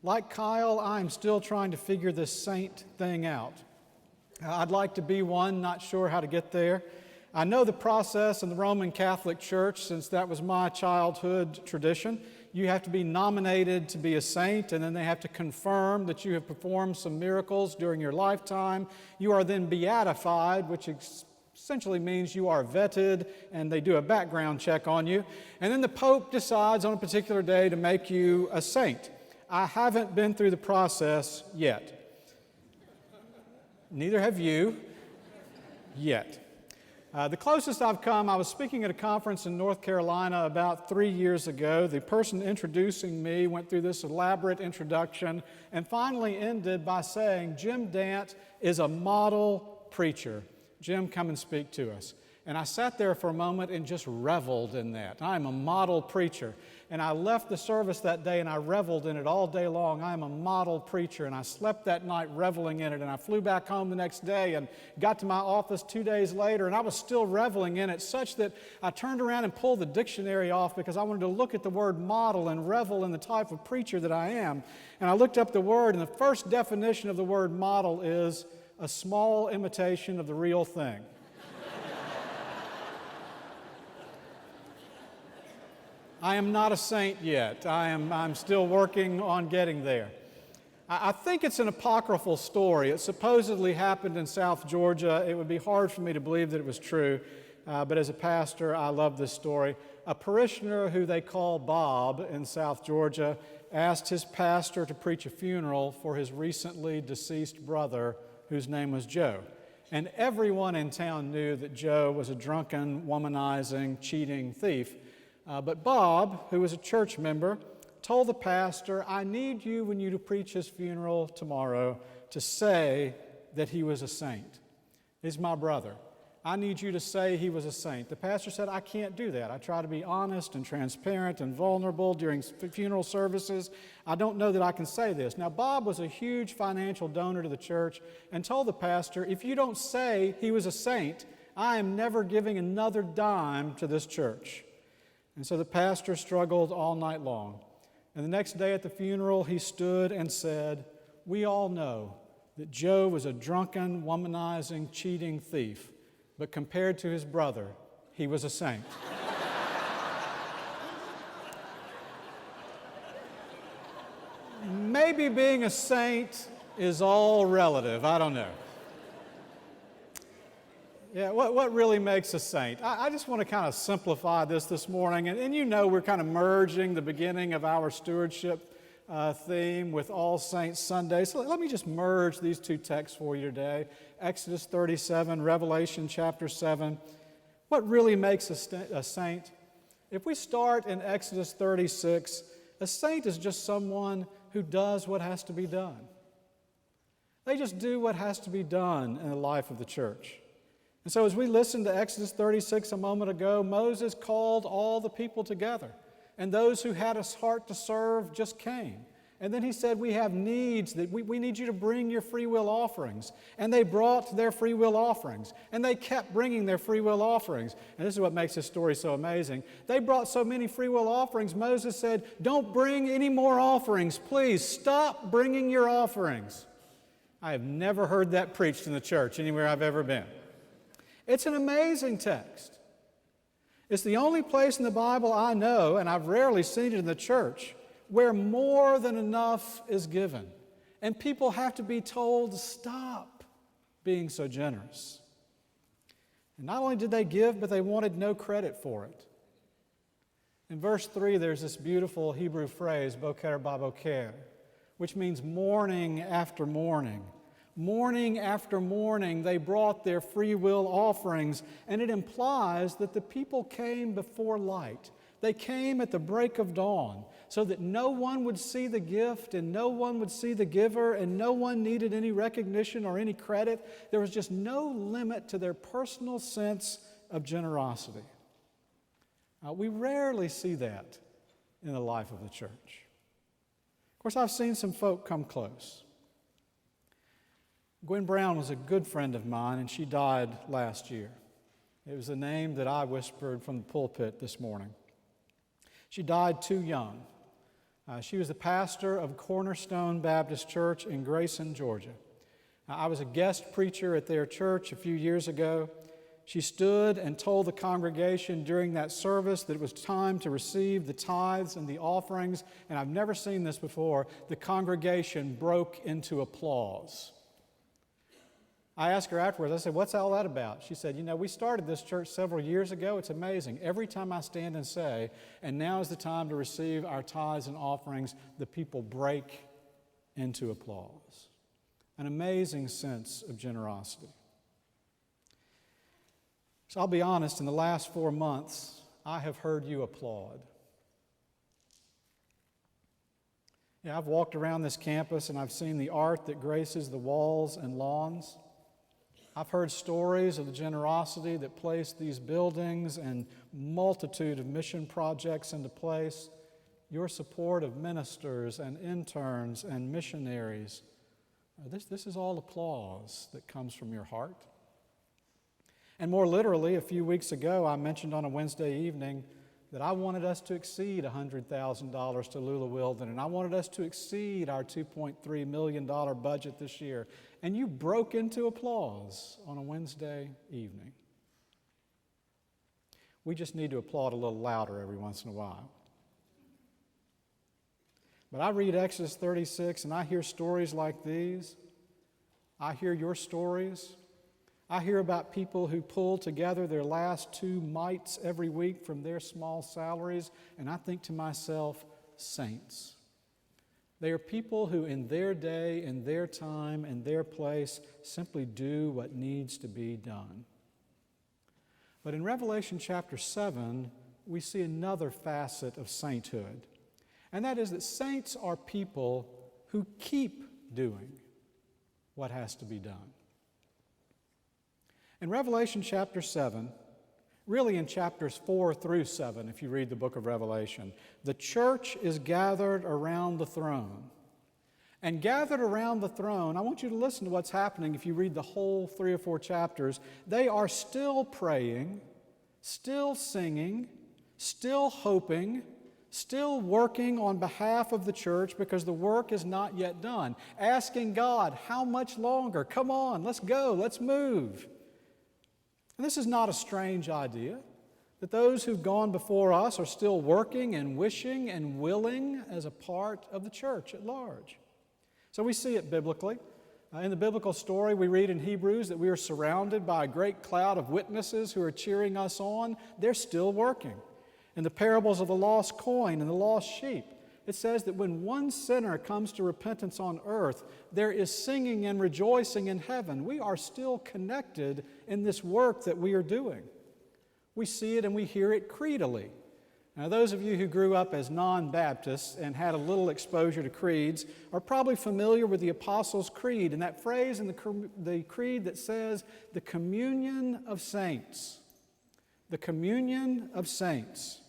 Like Kyle, I'm still trying to figure this saint thing out. I'd like to be one, not sure how to get there. I know the process in the Roman Catholic Church, since that was my childhood tradition. You have to be nominated to be a saint, and then they have to confirm that you have performed some miracles during your lifetime. You are then beatified, which essentially means you are vetted, and they do a background check on you. And then the Pope decides on a particular day to make you a saint. I haven't been through the process yet. Neither have you yet. The closest I've come, I was speaking at a conference in North Carolina about 3 years ago. The person introducing me went through this elaborate introduction and finally ended by saying, "Jim Dant is a model preacher. Jim, come and speak to us." And I sat there for a moment and just reveled in that. I am a model preacher. And I left the service that day and I reveled in it all day long. I am a model preacher, and I slept that night reveling in it. And I flew back home the next day and got to my office 2 days later, and I was still reveling in it, such that I turned around and pulled the dictionary off because I wanted to look at the word model and revel in the type of preacher that I am. And I looked up the word, and the first definition of the word model is a small imitation of the real thing. I am not a saint yet. I'm still working on getting there. I think it's an apocryphal story. It supposedly happened in South Georgia. It would be hard for me to believe that it was true, but as a pastor, I love this story. A parishioner who they call Bob in South Georgia asked his pastor to preach a funeral for his recently deceased brother, whose name was Joe. And everyone in town knew that Joe was a drunken, womanizing, cheating thief. But Bob, who was a church member, told the pastor, "I need you, when you preach his funeral tomorrow, to say that he was a saint. He's my brother. I need you to say he was a saint." The pastor said, "I can't do that. I try to be honest and transparent and vulnerable during funeral services. I don't know that I can say this." Now, Bob was a huge financial donor to the church and told the pastor, "If you don't say he was a saint, I am never giving another dime to this church." And so the pastor struggled all night long. And the next day at the funeral, he stood and said, "We all know that Joe was a drunken, womanizing, cheating thief, but compared to his brother, he was a saint." Maybe being a saint is all relative. I don't know. Yeah, what really makes a saint? I just want to kind of simplify this morning. And you know we're kind of merging the beginning of our stewardship theme with All Saints Sunday. So let me just merge these two texts for you today. Exodus 37, Revelation chapter 7. What really makes a saint? If we start in Exodus 36, a saint is just someone who does what has to be done. They just do what has to be done in the life of the church. And so as we listened to Exodus 36 a moment ago, Moses called all the people together, and those who had a heart to serve just came. And then he said, "We have needs, that we need you to bring your free will offerings." And they brought their free will offerings, and they kept bringing their free will offerings. And this is what makes this story so amazing. They brought so many free will offerings, Moses said, "Don't bring any more offerings. Please stop bringing your offerings." I have never heard that preached in the church anywhere I've ever been. It's an amazing text. It's the only place in the Bible I know, and I've rarely seen it in the church, where more than enough is given. And people have to be told to stop being so generous. And not only did they give, but they wanted no credit for it. In verse 3, there's this beautiful Hebrew phrase, boker ba boker, which means morning after morning. Morning after morning, they brought their free will offerings, and it implies that the people came before light. They came at the break of dawn so that no one would see the gift and no one would see the giver and no one needed any recognition or any credit. There was just no limit to their personal sense of generosity. We rarely see that in the life of the church. Of course, I've seen some folk come close. Gwen Brown was a good friend of mine, and she died last year. It was the name that I whispered from the pulpit this morning. She died too young. She was the pastor of Cornerstone Baptist Church in Grayson, Georgia. I was a guest preacher at their church a few years ago. She stood and told the congregation during that service that it was time to receive the tithes and the offerings, and I've never seen this before. The congregation broke into applause. I asked her afterwards, I said, "What's all that about?" She said, "We started this church several years ago. It's amazing. Every time I stand and say, and now is the time to receive our tithes and offerings, the people break into applause." An amazing sense of generosity. So I'll be honest, in the last 4 months, I have heard you applaud. I've walked around this campus and I've seen the art that graces the walls and lawns. I've heard stories of the generosity that placed these buildings and multitude of mission projects into place, your support of ministers and interns and missionaries. This is all applause that comes from your heart. And more literally, a few weeks ago, I mentioned on a Wednesday evening that I wanted us to exceed $100,000 to Lula Wilden, and I wanted us to exceed our $2.3 million budget this year. And you broke into applause on a Wednesday evening. We just need to applaud a little louder every once in a while. But I read Exodus 36 and I hear stories like these. I hear your stories. I hear about people who pull together their last 2 mites every week from their small salaries, and I think to myself, saints. They are people who in their day, in their time, in their place, simply do what needs to be done. But in Revelation chapter 7, we see another facet of sainthood. And that is that saints are people who keep doing what has to be done. In Revelation chapter 7, really in chapters 4 through 7, if you read the book of Revelation, the church is gathered around the throne. And gathered around the throne, I want you to listen to what's happening if you read the whole 3 or 4 chapters. They are still praying, still singing, still hoping, still working on behalf of the church because the work is not yet done. Asking God, how much longer? Come on, let's go, let's move. And this is not a strange idea, that those who've gone before us are still working and wishing and willing as a part of the church at large. So we see it biblically. In the biblical story, we read in Hebrews that we are surrounded by a great cloud of witnesses who are cheering us on. They're still working. In the parables of the lost coin and the lost sheep, it says that when one sinner comes to repentance on earth, there is singing and rejoicing in heaven. We are still connected in this work that we are doing. We see it and we hear it creedally. Now, those of you who grew up as non-Baptists and had a little exposure to creeds are probably familiar with the Apostles' Creed and that phrase in the creed that says, the communion of saints. The communion of saints.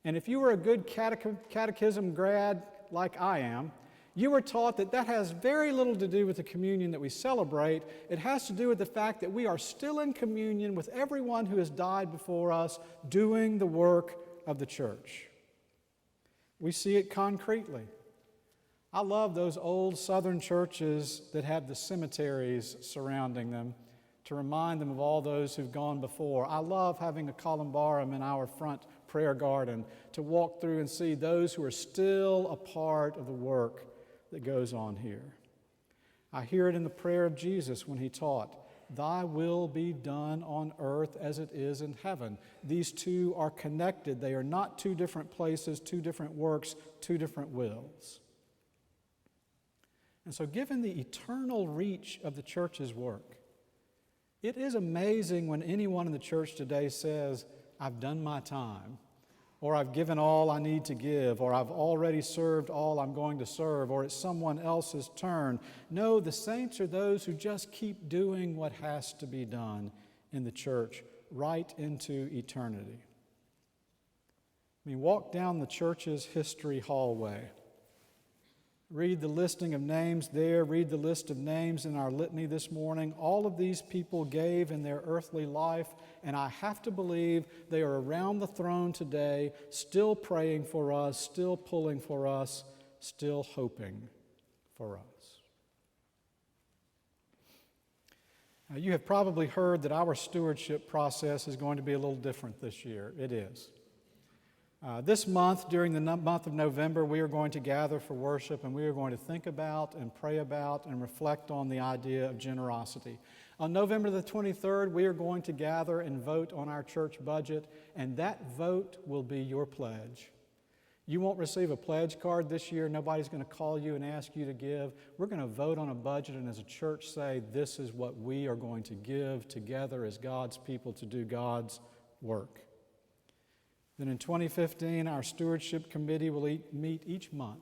And if you were a good catechism grad like I am, you were taught that that has very little to do with the communion that we celebrate. It has to do with the fact that we are still in communion with everyone who has died before us doing the work of the church. We see it concretely. I love those old southern churches that have the cemeteries surrounding them to remind them of all those who've gone before. I love having a columbarium in our front prayer garden to walk through and see those who are still a part of the work that goes on here. I hear it in the prayer of Jesus when he taught, "Thy will be done on earth as it is in heaven." These two are connected. They are not two different places, two different works, two different wills. And so given the eternal reach of the church's work, it is amazing when anyone in the church today says, "I've done my time," or "I've given all I need to give," or "I've already served all I'm going to serve," or "it's someone else's turn." No, the saints are those who just keep doing what has to be done in the church right into eternity. I mean, walk down the church's history hallway, Read the listing of names there. Read the list of names in our litany this morning. All of these people gave in their earthly life, and I have to believe they are around the throne today, still praying for us, still pulling for us, still hoping for us. Now, you have probably heard that our stewardship process is going to be a little different this year. It is. This month, during the month of November, we are going to gather for worship, and we are going to think about and pray about and reflect on the idea of generosity. On November the 23rd, we are going to gather and vote on our church budget, and that vote will be your pledge. You won't receive a pledge card this year. Nobody's going to call you and ask you to give. We're going to vote on a budget and as a church say, this is what we are going to give together as God's people to do God's work. Then in 2015, our stewardship committee will meet each month.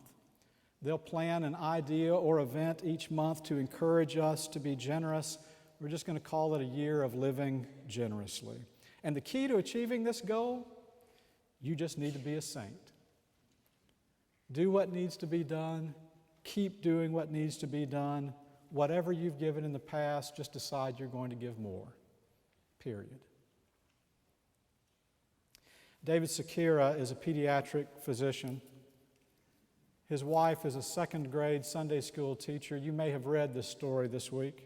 They'll plan an idea or event each month to encourage us to be generous. We're just going to call it a year of living generously. And the key to achieving this goal, you just need to be a saint. Do what needs to be done. Keep doing what needs to be done. Whatever you've given in the past, just decide you're going to give more. Period. David Sekira is a pediatric physician. His wife is a second grade Sunday school teacher. You may have read this story this week.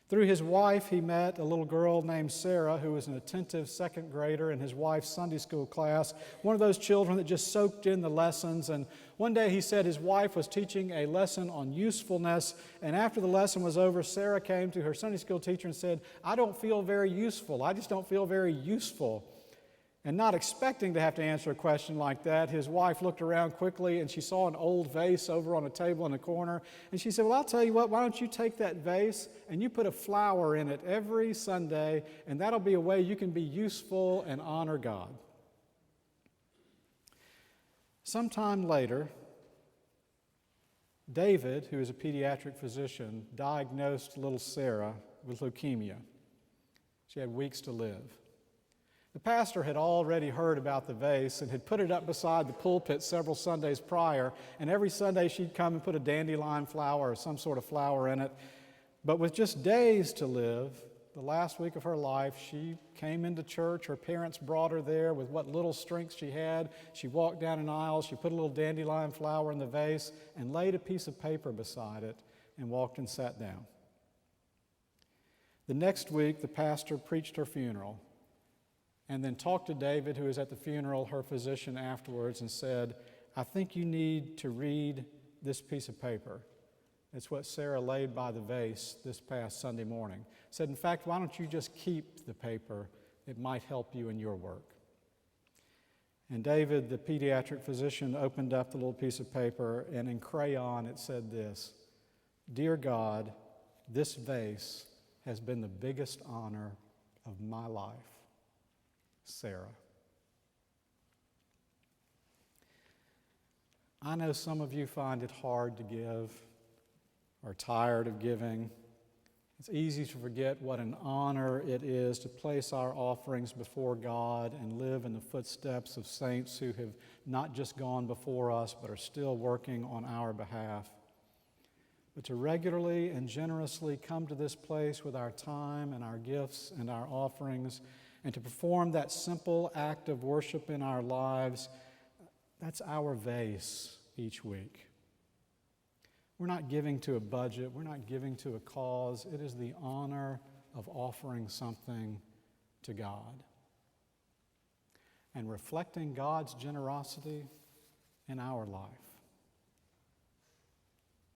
Through his wife, he met a little girl named Sarah who was an attentive second grader in his wife's Sunday school class, one of those children that just soaked in the lessons. And one day he said his wife was teaching a lesson on usefulness, and after the lesson was over, Sarah came to her Sunday school teacher and said, "I don't feel very useful. I just don't feel very useful." And not expecting to have to answer a question like that, his wife looked around quickly and she saw an old vase over on a table in the corner. And she said, "Well, I'll tell you what, why don't you take that vase and you put a flower in it every Sunday, and that'll be a way you can be useful and honor God." Sometime later, David, who is a pediatric physician, diagnosed little Sarah with leukemia. She had weeks to live. The pastor had already heard about the vase and had put it up beside the pulpit several Sundays prior, and every Sunday she'd come and put a dandelion flower or some sort of flower in it. But with just days to live, the last week of her life, she came into church. Her parents brought her there with what little strength she had. She walked down an aisle, she put a little dandelion flower in the vase and laid a piece of paper beside it and walked and sat down. The next week, the pastor preached her funeral, and then talked to David, who was at the funeral, her physician, afterwards, and said, "I think you need to read this piece of paper." It's what Sarah laid by the vase this past Sunday morning. Said, "In fact, why don't you just keep the paper? It might help you in your work." And David, the pediatric physician, opened up the little piece of paper, and in crayon it said this: "Dear God, this vase has been the biggest honor of my life. Sarah." I know some of you find it hard to give or tired of giving. It's easy to forget what an honor it is to place our offerings before God and live in the footsteps of saints who have not just gone before us but are still working on our behalf. But to regularly and generously come to this place with our time and our gifts and our offerings, and to perform that simple act of worship in our lives, that's our vase each week. We're not giving to a budget. We're not giving to a cause. It is the honor of offering something to God and reflecting God's generosity in our life.